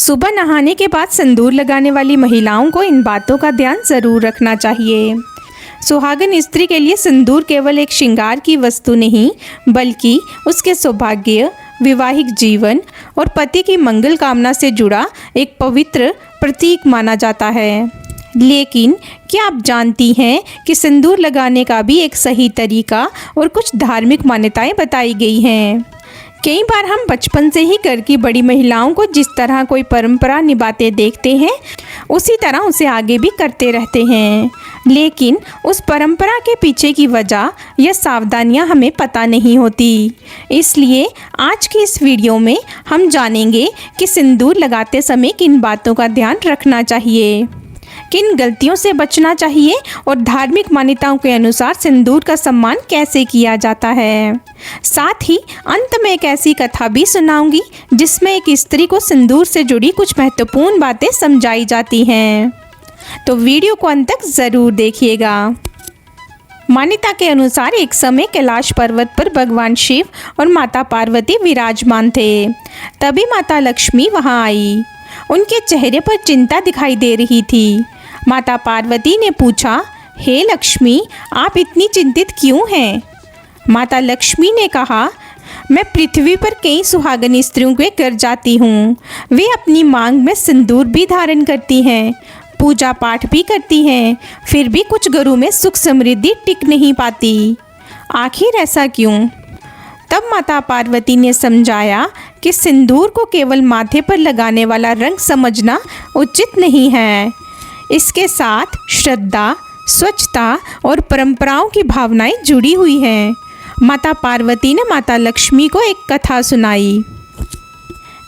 सुबह नहाने के बाद सिंदूर लगाने वाली महिलाओं को इन बातों का ध्यान ज़रूर रखना चाहिए। सुहागन स्त्री के लिए सिंदूर केवल एक श्रृंगार की वस्तु नहीं, बल्कि उसके सौभाग्य, वैवाहिक जीवन और पति की मंगल कामना से जुड़ा एक पवित्र प्रतीक माना जाता है। लेकिन क्या आप जानती हैं कि सिंदूर लगाने का भी एक सही तरीका और कुछ धार्मिक मान्यताएं बताई गई हैं। कई बार हम बचपन से ही घर की बड़ी महिलाओं को जिस तरह कोई परंपरा निभाते देखते हैं, उसी तरह उसे आगे भी करते रहते हैं। लेकिन उस परंपरा के पीछे की वजह या सावधानियां हमें पता नहीं होती। इसलिए आज की इस वीडियो में हम जानेंगे कि सिंदूर लगाते समय किन बातों का ध्यान रखना चाहिए, किन गलतियों से बचना चाहिए और धार्मिक मान्यताओं के अनुसार सिंदूर का सम्मान कैसे किया जाता है। साथ ही अंत में एक ऐसी कथा भी सुनाऊंगी जिसमें एक स्त्री को सिंदूर से जुड़ी कुछ महत्वपूर्ण बातें समझाई जाती हैं। तो वीडियो को अंत तक ज़रूर देखिएगा। मान्यता के अनुसार एक समय कैलाश पर्वत पर भगवान शिव और माता पार्वती विराजमान थे। तभी माता लक्ष्मी वहां आई। उनके चेहरे पर चिंता दिखाई दे रही थी। माता पार्वती ने पूछा, हे लक्ष्मी, आप इतनी चिंतित क्यों हैं? माता लक्ष्मी ने कहा, मैं पृथ्वी पर कई सुहागन स्त्रियों के घर जाती हूँ। वे अपनी मांग में सिंदूर भी धारण करती हैं, पूजा पाठ भी करती हैं, फिर भी कुछ घरों में सुख समृद्धि टिक नहीं पाती। आखिर ऐसा क्यों? तब माता पार्वती ने समझाया कि सिंदूर को केवल माथे पर लगाने वाला रंग समझना उचित नहीं है। इसके साथ श्रद्धा, स्वच्छता और परंपराओं की भावनाएं जुड़ी हुई हैं। माता पार्वती ने माता लक्ष्मी को एक कथा सुनाई।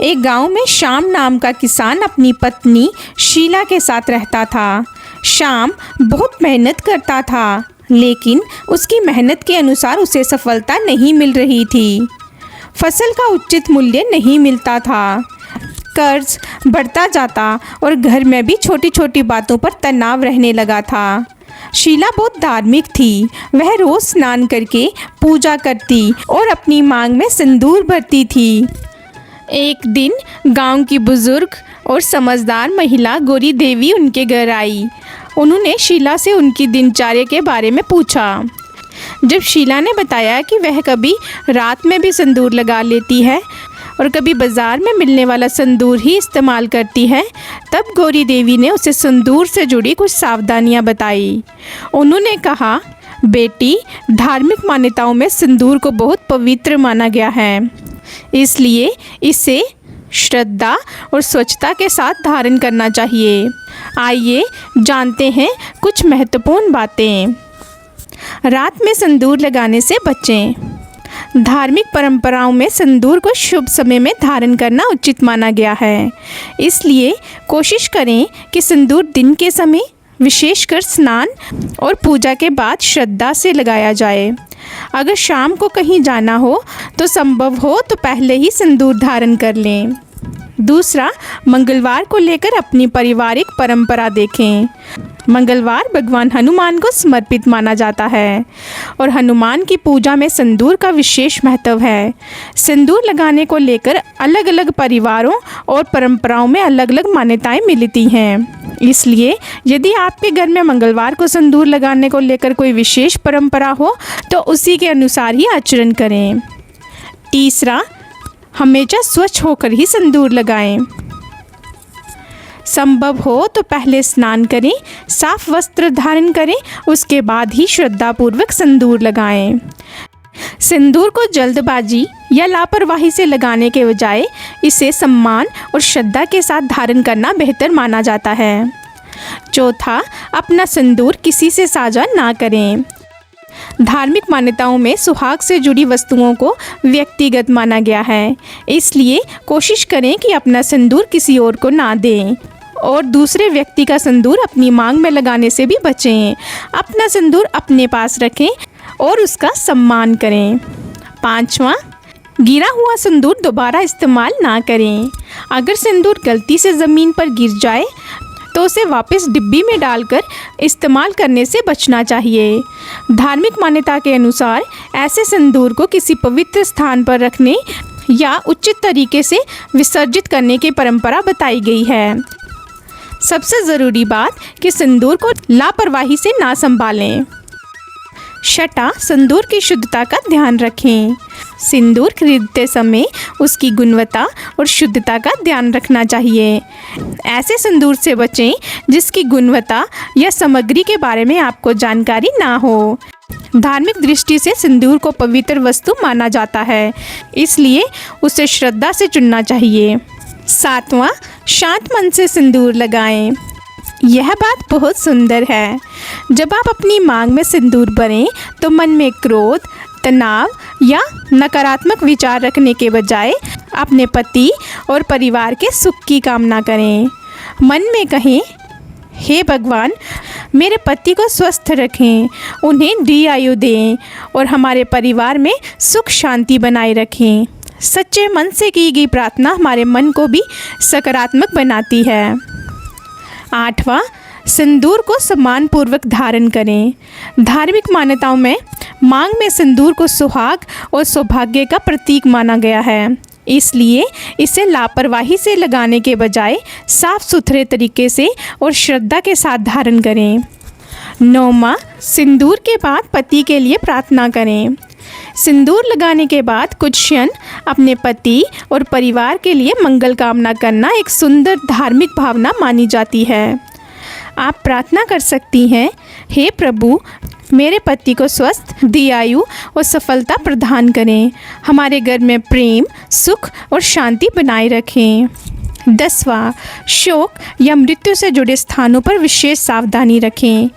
एक गांव में श्याम नाम का किसान अपनी पत्नी शीला के साथ रहता था। श्याम बहुत मेहनत करता था, लेकिन उसकी मेहनत के अनुसार उसे सफलता नहीं मिल रही थी। फसल का उचित मूल्य नहीं मिलता था, कर्ज बढ़ता जाता और घर में भी छोटी छोटी बातों पर तनाव रहने लगा था। शीला बहुत धार्मिक थी। वह रोज स्नान करके पूजा करती और अपनी मांग में सिंदूर भरती थी। एक दिन गांव की बुजुर्ग और समझदार महिला गौरी देवी उनके घर आई। उन्होंने शीला से उनकी दिनचर्या के बारे में पूछा। जब शीला ने बताया कि वह कभी रात में भी सिंदूर लगा लेती है और कभी बाज़ार में मिलने वाला सिंदूर ही इस्तेमाल करती है, तब गौरी देवी ने उसे सिंदूर से जुड़ी कुछ सावधानियां बताई। उन्होंने कहा, बेटी, धार्मिक मान्यताओं में सिंदूर को बहुत पवित्र माना गया है, इसलिए इसे श्रद्धा और स्वच्छता के साथ धारण करना चाहिए। आइए जानते हैं कुछ महत्वपूर्ण बातें। रात में सिंदूर लगाने से बचें। धार्मिक परंपराओं में सिंदूर को शुभ समय में धारण करना उचित माना गया है, इसलिए कोशिश करें कि सिंदूर दिन के समय, विशेषकर स्नान और पूजा के बाद श्रद्धा से लगाया जाए। अगर शाम को कहीं जाना हो तो संभव हो तो पहले ही सिंदूर धारण कर लें। दूसरा, मंगलवार को लेकर अपनी पारिवारिक परंपरा देखें। मंगलवार भगवान हनुमान को समर्पित माना जाता है और हनुमान की पूजा में सिंदूर का विशेष महत्व है। सिंदूर लगाने को लेकर अलग अलग परिवारों और परंपराओं में अलग अलग मान्यताएं मिलती हैं। इसलिए यदि आपके घर में मंगलवार को सिंदूर लगाने को लेकर कोई विशेष परंपरा हो तो उसी के अनुसार ही आचरण करें। तीसरा, हमेशा स्वच्छ होकर ही सिंदूर लगाएं। संभव हो तो पहले स्नान करें, साफ वस्त्र धारण करें, उसके बाद ही श्रद्धापूर्वक सिंदूर लगाएं। सिंदूर को जल्दबाजी या लापरवाही से लगाने के बजाय इसे सम्मान और श्रद्धा के साथ धारण करना बेहतर माना जाता है। चौथा, अपना सिंदूर किसी से साझा ना करें। धार्मिक मान्यताओं में सुहाग से जुड़ी वस्तुओं को व्यक्तिगत माना गया है, इसलिए कोशिश करें कि अपना सिंदूर किसी और को ना दें और दूसरे व्यक्ति का सिंदूर अपनी मांग में लगाने से भी बचें। अपना सिंदूर अपने पास रखें और उसका सम्मान करें। पांचवा, गिरा हुआ सिंदूर दोबारा इस्तेमाल ना करें। अगर सिंदूर गलती से ज़मीन पर गिर जाए तो उसे वापस डिब्बी में डालकर इस्तेमाल करने से बचना चाहिए। धार्मिक मान्यता के अनुसार ऐसे सिंदूर को किसी पवित्र स्थान पर रखने या उचित तरीके से विसर्जित करने की परंपरा बताई गई है। सबसे ज़रूरी बात कि सिंदूर को लापरवाही से ना संभालें। छठा, सिंदूर की शुद्धता का ध्यान रखें। सिंदूर खरीदते समय उसकी गुणवत्ता और शुद्धता का ध्यान रखना चाहिए। ऐसे सिंदूर से बचें जिसकी गुणवत्ता या सामग्री के बारे में आपको जानकारी ना हो। धार्मिक दृष्टि से सिंदूर को पवित्र वस्तु माना जाता है, इसलिए उसे श्रद्धा से चुनना चाहिए। सातवां, शांत मन से सिंदूर लगाएं। यह बात बहुत सुंदर है। जब आप अपनी मांग में सिंदूर भरें तो मन में क्रोध, तनाव या नकारात्मक विचार रखने के बजाय अपने पति और परिवार के सुख की कामना करें। मन में कहें, हे भगवान, मेरे पति को स्वस्थ रखें, उन्हें दीर्घायु दें और हमारे परिवार में सुख शांति बनाए रखें। सच्चे मन से की गई प्रार्थना हमारे मन को भी सकारात्मक बनाती है। आठवां, सिंदूर को सम्मानपूर्वक धारण करें। धार्मिक मान्यताओं में मांग में सिंदूर को सुहाग और सौभाग्य का प्रतीक माना गया है, इसलिए इसे लापरवाही से लगाने के बजाय साफ सुथरे तरीके से और श्रद्धा के साथ धारण करें। नौवां, सिंदूर के बाद पति के लिए प्रार्थना करें। सिंदूर लगाने के बाद कुछ क्षण अपने पति और परिवार के लिए मंगल कामना करना एक सुंदर धार्मिक भावना मानी जाती है। आप प्रार्थना कर सकती हैं, हे प्रभु, मेरे पति को स्वस्थ, दीर्घायु और सफलता प्रदान करें, हमारे घर में प्रेम, सुख और शांति बनाए रखें। 10वां, शोक या मृत्यु से जुड़े स्थानों पर विशेष सावधानी रखें।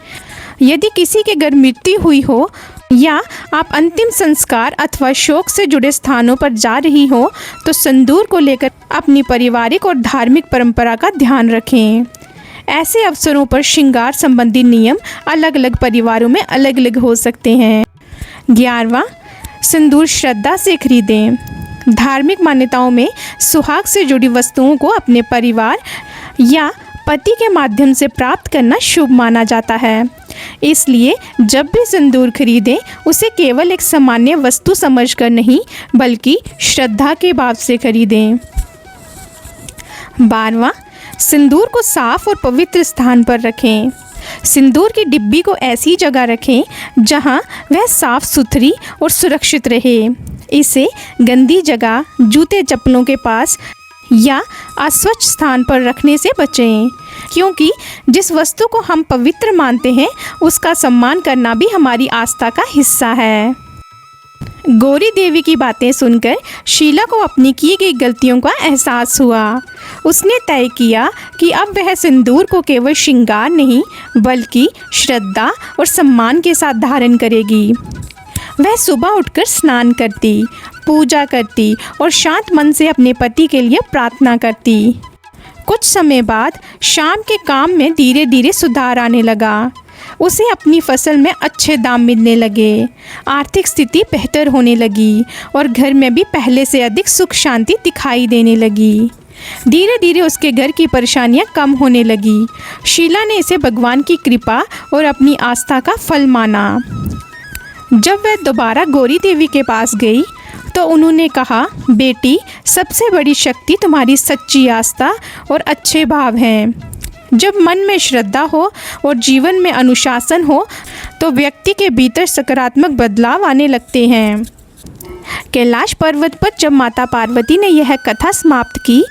यदि किसी के घर मृत्यु हुई हो या आप अंतिम संस्कार अथवा शोक से जुड़े स्थानों पर जा रही हो तो सिंदूर को लेकर अपनी पारिवारिक और धार्मिक परंपरा का ध्यान रखें। ऐसे अवसरों पर श्रृंगार संबंधी नियम अलग अलग परिवारों में अलग अलग हो सकते हैं। 11वां, सिंदूर श्रद्धा से खरीदें। धार्मिक मान्यताओं में सुहाग से जुड़ी वस्तुओं को अपने परिवार या पति के माध्यम से प्राप्त करना शुभ माना जाता है, इसलिए जब भी सिंदूर खरीदें उसे केवल एक सामान्य वस्तु समझकर नहीं बल्कि श्रद्धा के भाव से खरीदें। 12वां, सिंदूर को साफ और पवित्र स्थान पर रखें। सिंदूर की डिब्बी को ऐसी जगह रखें जहां वह साफ सुथरी और सुरक्षित रहे। इसे गंदी जगह, जूते चप्पलों के पास या अस्वच्छ स्थान पर रखने से बचें, क्योंकि जिस वस्तु को हम पवित्र मानते हैं उसका सम्मान करना भी हमारी आस्था का हिस्सा है। गौरी देवी की बातें सुनकर शीला को अपनी की गई गलतियों का एहसास हुआ। उसने तय किया कि अब वह सिंदूर को केवल श्रृंगार नहीं बल्कि श्रद्धा और सम्मान के साथ धारण करेगी। वह सुबह उठकर स्नान करती, पूजा करती और शांत मन से अपने पति के लिए प्रार्थना करती। कुछ समय बाद शाम के काम में धीरे धीरे सुधार आने लगा। उसे अपनी फसल में अच्छे दाम मिलने लगे, आर्थिक स्थिति बेहतर होने लगी और घर में भी पहले से अधिक सुख शांति दिखाई देने लगी। धीरे धीरे उसके घर की परेशानियां कम होने लगी। शीला ने इसे भगवान की कृपा और अपनी आस्था का फल माना। जब वह दोबारा गौरी देवी के पास गई तो उन्होंने कहा, बेटी, सबसे बड़ी शक्ति तुम्हारी सच्ची आस्था और अच्छे भाव हैं। जब मन में श्रद्धा हो और जीवन में अनुशासन हो तो व्यक्ति के भीतर सकारात्मक बदलाव आने लगते हैं। कैलाश पर्वत पर जब माता पार्वती ने यह कथा समाप्त की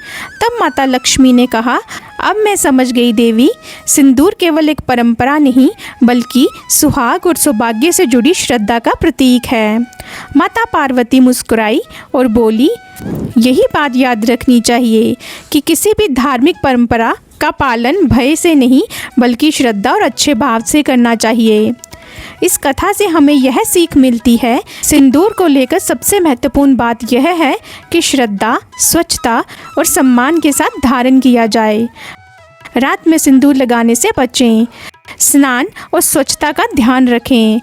तब माता लक्ष्मी ने कहा, अब मैं समझ गई देवी, सिंदूर केवल एक परंपरा नहीं बल्कि सुहाग और सौभाग्य से जुड़ी श्रद्धा का प्रतीक है। माता पार्वती मुस्कुराई और बोली, यही बात याद रखनी चाहिए कि किसी भी धार्मिक परंपरा का पालन भय से नहीं बल्कि श्रद्धा और अच्छे भाव से करना चाहिए। इस कथा से हमें यह सीख मिलती है, सिंदूर को लेकर सबसे महत्वपूर्ण बात यह है कि श्रद्धा, स्वच्छता और सम्मान के साथ धारण किया जाए। रात में सिंदूर लगाने से बचें, स्नान और स्वच्छता का ध्यान रखें,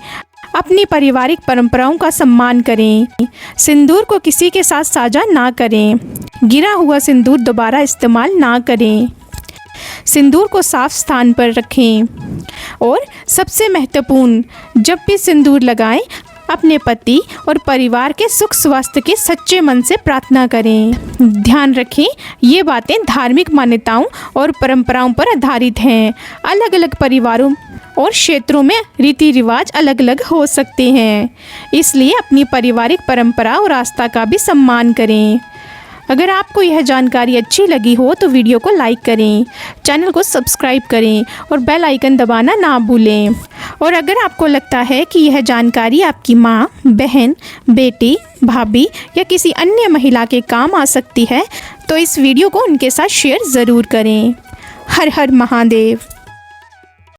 अपनी पारिवारिक परंपराओं का सम्मान करें, सिंदूर को किसी के साथ साझा ना करें, गिरा हुआ सिंदूर दोबारा इस्तेमाल ना करें, सिंदूर को साफ स्थान पर रखें और सबसे महत्वपूर्ण, जब भी सिंदूर लगाएं अपने पति और परिवार के सुख स्वास्थ्य के सच्चे मन से प्रार्थना करें। ध्यान रखें, ये बातें धार्मिक मान्यताओं और परंपराओं पर आधारित हैं। अलग अलग परिवारों और क्षेत्रों में रीति रिवाज अलग अलग हो सकते हैं, इसलिए अपनी पारिवारिक परंपरा और आस्था का भी सम्मान करें। अगर आपको यह जानकारी अच्छी लगी हो तो वीडियो को लाइक करें, चैनल को सब्सक्राइब करें और बेल आइकन दबाना ना भूलें। और अगर आपको लगता है कि यह जानकारी आपकी माँ, बहन, बेटी, भाभी या किसी अन्य महिला के काम आ सकती है तो इस वीडियो को उनके साथ शेयर ज़रूर करें। हर हर महादेव।